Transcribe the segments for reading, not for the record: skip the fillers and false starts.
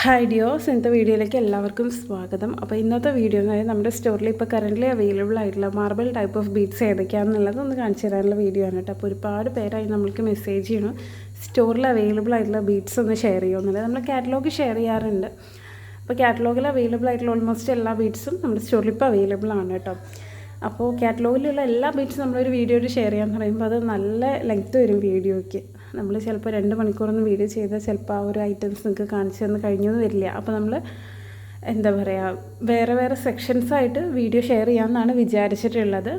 Hi ഡിയോസ്, ഇന്നത്തെ വീഡിയോയിലേക്ക് എല്ലാവർക്കും സ്വാഗതം. അപ്പോൾ ഇന്നത്തെ വീഡിയോ എന്ന് പറയുന്നത് നമ്മുടെ സ്റ്റോറിൽ ഇപ്പോൾ കറൻ്റ്ലി അവൈലബിൾ ആയിട്ടുള്ള മാർബിൾ ടൈപ്പ് ഓഫ് ബീഡ്സ് ഏതൊക്കെയാണെന്നുള്ളത് ഒന്ന് കാണിച്ചു തരാനുള്ള വീഡിയോ ആണ് കേട്ടോ. അപ്പോൾ ഒരുപാട് പേരായി നമ്മൾക്ക് മെസ്സേജ് ചെയ്യണം സ്റ്റോറിൽ അവൈലബിൾ ആയിട്ടുള്ള ബീഡ്സ് ഒന്ന് ഷെയർ ചെയ്യുമെന്നുള്ളത്. നമ്മൾ കാറ്റലോഗ് ഷെയർ ചെയ്യാറുണ്ട്. അപ്പോൾ കാറ്റലോഗിൽ അവൈലബിൾ ആയിട്ടുള്ള ഓൾമോസ്റ്റ് എല്ലാ ബീഡ്സും നമ്മുടെ സ്റ്റോറിൽ ഇപ്പോൾ അവൈലബിൾ ആണ് കേട്ടോ. അപ്പോൾ കാറ്റലോഗിലുള്ള എല്ലാ ബീഡ്സും നമ്മളൊരു വീഡിയോയിൽ ഷെയർ ചെയ്യാമെന്ന് പറയുമ്പോൾ അത് നല്ല ലെങ്ത്ത് വരും വീഡിയോയ്ക്ക്. നമ്മൾ ചിലപ്പോൾ 2 മണിക്കൂറൊന്നും വീഡിയോ ചെയ്താൽ ചിലപ്പോൾ ആ ഒരു ഐറ്റംസ് നിങ്ങൾക്ക് കാണിച്ചു തന്ന് കഴിഞ്ഞൊന്നും വരില്ല. അപ്പോൾ നമ്മൾ എന്താ പറയുക, വേറെ വേറെ സെക്ഷൻസായിട്ട് വീഡിയോ ഷെയർ ചെയ്യാമെന്നാണ് വിചാരിച്ചിട്ടുള്ളത്.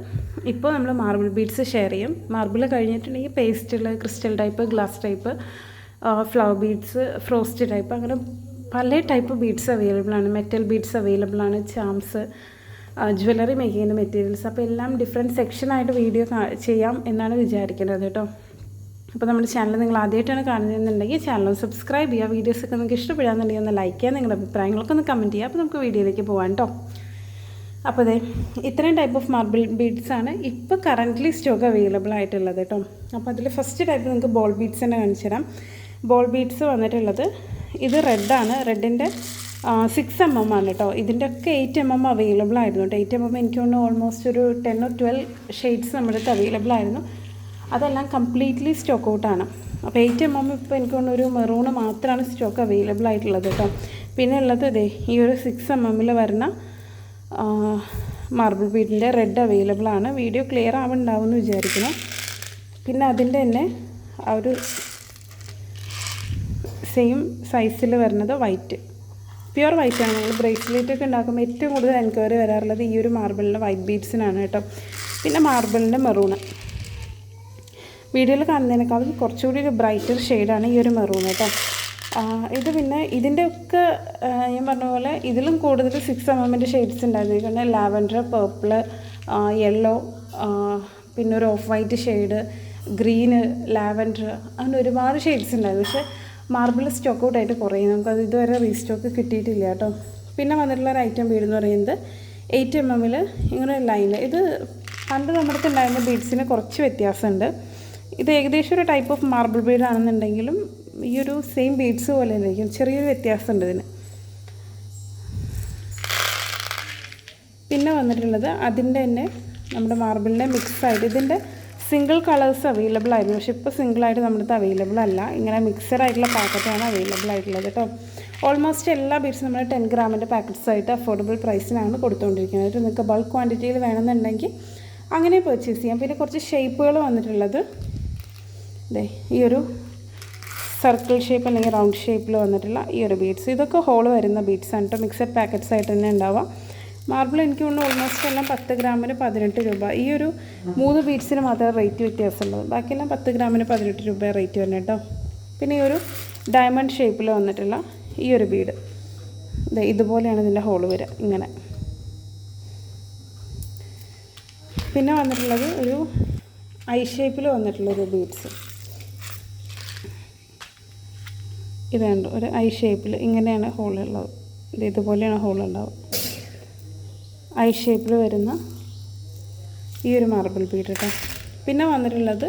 ഇപ്പോൾ നമ്മൾ മാർബിൾ ബീഡ്സ് ഷെയർ ചെയ്യും. മാർബിൾ കഴിഞ്ഞിട്ടുണ്ടെങ്കിൽ പേസ്റ്റിൽ, crystal type, glass type, flower beads, frost type, അങ്ങനെ പല ടൈപ്പ് ബീഡ്സ് അവൈലബിൾ ആണ്. മെറ്റൽ ബീഡ്സ് അവൈലബിൾ ആണ്, ചാംസ്, ജ്വല്ലറി മേക്കിങ്ങിൻ്റെ മെറ്റീരിയൽസ്. അപ്പോൾ എല്ലാം ഡിഫറെൻറ്റ് സെക്ഷനായിട്ട് വീഡിയോ ചെയ്യാം എന്നാണ് വിചാരിക്കുന്നത് കേട്ടോ. അപ്പോൾ നമ്മുടെ ചാനൽ നിങ്ങൾ ആദ്യമായിട്ടാണ് കാണുന്നതെന്നുണ്ടെങ്കിൽ ചാനൽ സബ്സ്ക്രൈബ് ചെയ്യുക. വീഡിയോസൊക്കെ നിങ്ങൾക്ക് ഇഷ്ടപ്പെടാന്നുണ്ടെങ്കിൽ ഒന്ന് ലൈക്ക് ചെയ്യുക, നിങ്ങളുടെ അഭിപ്രായങ്ങളൊക്കെ ഒന്ന് കമൻറ്റ് ചെയ്യുക. അപ്പോൾ നമുക്ക് വീഡിയോയിലേക്ക് പോകാം കേട്ടോ. അപ്പോൾ അതെ, ഇത്രയും ടൈപ്പ് ഓഫ് മാർബിൾ ബീഡ്സാണ് ഇപ്പോൾ കറൻ്റ്ലി സ്റ്റോക്ക് അവൈലബിൾ ആയിട്ടുള്ളത് കേട്ടോ. അപ്പോൾ അതിൽ ഫസ്റ്റ് ടൈപ്പ് നിങ്ങൾക്ക് ബോൾ ബീഡ്സ് തന്നെ കാണിച്ചു തരാം. ബോൾ ബീഡ്സ് വന്നിട്ടുള്ളത് ഇത് റെഡാണ്. റെഡിൻ്റെ 6 mm ആണ് കേട്ടോ. ഇതിൻ്റെ ഒക്കെ 8 mm അവൈലബിൾ ആയിരുന്നു കേട്ടോ. 8 mm എനിക്ക് തോന്നുന്നു ഓൾമോസ്റ്റ് ഒരു 10 or 12 ഷെയ്ഡ്സ് നമ്മുടെ അടുത്ത് അവൈലബിൾ ആയിരുന്നു. അതെല്ലാം കംപ്ലീറ്റ്ലി സ്റ്റോക്ക് ഔട്ടാണ്. അപ്പോൾ 8 mm ഇപ്പോൾ എനിക്ക് തോന്നുന്നു ഒരു മെറൂണ് മാത്രമാണ് സ്റ്റോക്ക് അവൈലബിൾ ആയിട്ടുള്ളത് കേട്ടോ. പിന്നെ ഉള്ളത് ഇതേ ഈ ഒരു 6 mm വരുന്ന മാർബിൾ ബീഡിൻ്റെ റെഡ് അവൈലബിൾ ആണ്. വീഡിയോ ക്ലിയർ ആവുന്നുണ്ടാവും എന്ന് വിചാരിക്കണം. പിന്നെ അതിൻ്റെ തന്നെ ആ ഒരു സെയിം സൈസിൽ വരുന്നത് വൈറ്റ്, പ്യുവർ വൈറ്റാണ്. നമ്മൾ ബ്രേസ്ലെറ്റൊക്കെ ഉണ്ടാക്കുമ്പോൾ ഏറ്റവും കൂടുതൽ എൻക്വയറി വരാറുള്ളത് ഈ ഒരു മാർബിളിൻ്റെ വൈറ്റ് ബീഡ്സിനാണ് കേട്ടോ. പിന്നെ മാർബിളിൻ്റെ മെറൂണ് വീഡിയോയിൽ കാണുന്നതിനേക്കാളും കുറച്ചുകൂടി ഒരു ബ്രൈറ്റർ ഷെയ്ഡാണ് ഈ ഒരു മെറൂൺ കേട്ടോ. ഇത് പിന്നെ ഇതിൻ്റെയൊക്കെ ഞാൻ പറഞ്ഞ പോലെ ഇതിലും കൂടുതൽ 6 mm ഷെയ്ഡ്സ് ഉണ്ടായിരുന്നു. പിന്നെ ലാവൻഡർ, പേർപ്പിള്, യെല്ലോ, പിന്നെ ഒരു of white shade, green, lavender, അങ്ങനെ ഒരുപാട് ഷെയ്ഡ്സ് ഉണ്ടായിരുന്നു. പക്ഷേ മാർബിൾ സ്റ്റോക്ക് ഔട്ടായിട്ട് കുറയും. നമുക്കത് ഇതുവരെ റീസ്റ്റോക്ക് കിട്ടിയിട്ടില്ല കേട്ടോ. പിന്നെ വന്നിട്ടുള്ള ഒരു ഐറ്റം ബീഡ് എന്ന് പറയുന്നത് 8 mm ഇങ്ങനെ ലൈനിൽ. ഇത് പണ്ട് നമ്മുടെ അടുത്ത് ഉണ്ടായിരുന്ന ബീഡ്സിന് കുറച്ച് വ്യത്യാസമുണ്ട്. ഇത് ഏകദേശം ഒരു ടൈപ്പ് ഓഫ് മാർബിൾ ബീഡ് ആണെന്നുണ്ടെങ്കിലും ഈ ഒരു സെയിം ബീഡ്സ് പോലെ ആയിരിക്കും. ചെറിയൊരു വ്യത്യാസമുണ്ട് ഇതിന്. പിന്നെ വന്നിട്ടുള്ളത് അതിൻ്റെ തന്നെ നമ്മുടെ മാർബിളിൻ്റെ മിക്സായിട്ട് ഇതിൻ്റെ സിംഗിൾ കളേഴ്സ് അവൈലബിൾ ആയിരുന്നു. പക്ഷേ ഇപ്പോൾ സിംഗിളായിട്ട് നമ്മുടെ അടുത്ത് അവൈലബിൾ അല്ല. ഇങ്ങനെ മിക്സഡ് ആയിട്ടുള്ള പാക്കറ്റാണ് അവൈലബിൾ ആയിട്ടുള്ളത് കേട്ടോ. ഓൾമോസ്റ്റ് എല്ലാ ബീഡ്സും നമ്മൾ 10 ഗ്രാമിൻ്റെ പാക്കറ്റ്സ് ആയിട്ട് അഫോർഡബിൾ പ്രൈസിനാണ് കൊടുത്തുകൊണ്ടിരിക്കുന്നത്. നിങ്ങൾക്ക് ബൾക്ക് ക്വാണ്ടിറ്റിയിൽ വേണമെന്നുണ്ടെങ്കിൽ അങ്ങനെ പർച്ചേസ് ചെയ്യാം. പിന്നെ കുറച്ച് ഷേപ്പുകൾ വന്നിട്ടുള്ളത് അതെ ഈ ഒരു സർക്കിൾ ഷേപ്പ് അല്ലെങ്കിൽ റൗണ്ട് ഷേപ്പിൽ വന്നിട്ടുള്ള ഈ ഒരു ബീഡ്സ്. ഇതൊക്കെ ഹോൾ വരുന്ന ബീഡ്സാണ് കേട്ടോ. മിക്സഡ് പാക്കറ്റ്സ് ആയിട്ട് തന്നെ ഉണ്ടാവുക. മാർബിൾ എനിക്ക് തോന്നുന്നു ഓൾമോസ്റ്റ് എല്ലാം 10 ഗ്രാമിന് 18 രൂപ. ഈ ഒരു 3 ബീഡ്സിന് മാത്രമേ റേറ്റ് വ്യത്യാസമുള്ളത്. ബാക്കിയെല്ലാം 10 ഗ്രാമിന് 18 രൂപ റേറ്റ് വരുന്നത് കേട്ടോ. പിന്നെ ഈ ഒരു ഡയമണ്ട് ഷേപ്പിൽ വന്നിട്ടുള്ള ഈ ഒരു ബീഡ് ഇതുപോലെയാണ് ഇതിൻ്റെ ഹോൾ വരിക ഇങ്ങനെ. പിന്നെ വന്നിട്ടുള്ളത് ഒരു ഐ ഷേപ്പിൽ വന്നിട്ടുള്ളൊരു ബീഡ്സ്. ഇതുണ്ട് ഒരു ഐ ഷേപ്പിൽ ഇങ്ങനെയാണ് ഹോളുള്ളത്. ഇതുപോലെയാണ് ഹോളുണ്ടാവുക. ഐ ഷേപ്പിൽ വരുന്ന ഈ ഒരു മാർബിൾ ബീഡ് കേട്ടോ. പിന്നെ വന്നിട്ടുള്ളത്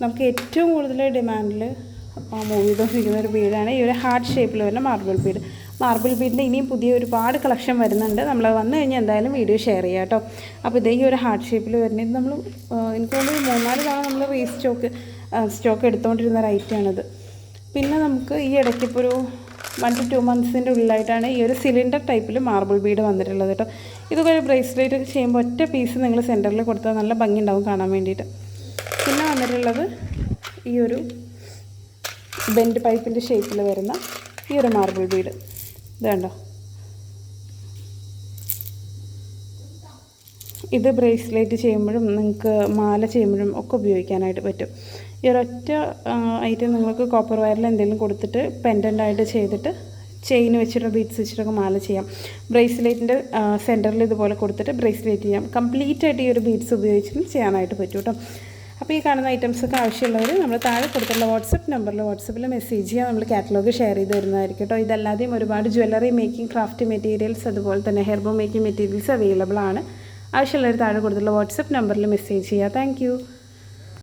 നമുക്ക് ഏറ്റവും കൂടുതൽ ഡിമാൻഡിൽ മൂവ് ചെയ്തുകൊണ്ടിരിക്കുന്ന ഒരു ബീഡാണ് ഈ ഒരു ഹാർട്ട് ഷേപ്പിൽ വരുന്ന മാർബിൾ ബീഡ്. മാർബിൾ ബീഡിൻ്റെ ഇനിയും പുതിയ ഒരുപാട് കളക്ഷൻ വരുന്നുണ്ട്. നമ്മൾ വന്നു കഴിഞ്ഞാൽ എന്തായാലും വീഡിയോ ഷെയർ ചെയ്യാം കേട്ടോ. അപ്പോൾ ഇതേ ഈ ഒരു ഹാർട്ട് ഷേപ്പിൽ വരുന്നത് നമ്മൾ എനിക്ക് തോന്നുന്നു 3-4 തവണ നമ്മൾ സ്റ്റോക്ക് എടുത്തുകൊണ്ടിരുന്ന ഒരു ഐറ്റമാണിത്. പിന്നെ നമുക്ക് ഈ ഇടയ്ക്ക് ഇപ്പോൾ ഒരു 1 to 2 months ഉള്ളിലായിട്ടാണ് ഈ ഒരു സിലിണ്ടർ ടൈപ്പിൽ മാർബിൾ ബീഡ് വന്നിട്ടുള്ളത് കേട്ടോ. ഇതൊക്കെ ഒരു ബ്രേസ്ലെറ്റ് ചെയ്യുമ്പോൾ ഒറ്റ പീസ് നിങ്ങൾ സെൻറ്ററിൽ കൊടുത്താൽ നല്ല ഭംഗി ഉണ്ടാവും കാണാൻ വേണ്ടിയിട്ട്. പിന്നെ വന്നിട്ടുള്ളത് ഈ ഒരു ബെൻഡ് പൈപ്പിൻ്റെ ഷേപ്പിൽ വരുന്ന ഈ ഒരു മാർബിൾ ബീഡ്. ഇത് കണ്ടോ, ഇത് ബ്രേസ്ലെറ്റ് ചെയ്യുമ്പോഴും നിങ്ങൾക്ക് മാല ചെയ്യുമ്പോഴും ഒക്കെ ഉപയോഗിക്കാനായിട്ട് പറ്റും. ഈ ഒരൊറ്റ ഐറ്റം നിങ്ങൾക്ക് കോപ്പർ വയറിൽ എന്തെങ്കിലും കൊടുത്തിട്ട് പെൻഡൻ്റായിട്ട് ചെയ്തിട്ട് ചെയിൻ വെച്ചിട്ട് ബീഡ്സ് വെച്ചിട്ടൊക്കെ മാല ചെയ്യാം. ബ്രേസ്ലെറ്റിൻ്റെ സെൻറ്ററിൽ ഇതുപോലെ കൊടുത്തിട്ട് ബ്രേസ്ലെറ്റ് ചെയ്യാം. കംപ്ലീറ്റ് ആയിട്ട് ഈ ഒരു ബീഡ്സ് ഉപയോഗിച്ചിട്ട് ചെയ്യാനായിട്ട് പറ്റും കേട്ടോ. അപ്പോൾ ഈ കാണുന്ന ഐറ്റംസൊക്കെ ആവശ്യമുള്ളവർ നമ്മൾ താഴെ കൊടുത്തുള്ള വാട്സപ്പിൽ മെസ്സേജ് ചെയ്യാം. നമ്മൾ കാറ്റലോഗ് ഷെയർ ചെയ്ത് തരുന്നതായിരിക്കും കേട്ടോ. ഇതല്ലാതെയും ഒരുപാട് ജ്വല്ലറി മേക്കിംഗ്, ക്രാഫ്റ്റ് മെറ്റീരിയൽസ്, അതുപോലെ തന്നെ ഹെർബൽ മേക്കിംഗ് മെറ്റീരിയൽസ് അവൈലബിൾ ആണ്. ആവശ്യമുള്ളവർ താഴെ കൊടുത്തുള്ള വാട്സപ്പ് നമ്പറിൽ മെസ്സേജ് ചെയ്യുക. താങ്ക്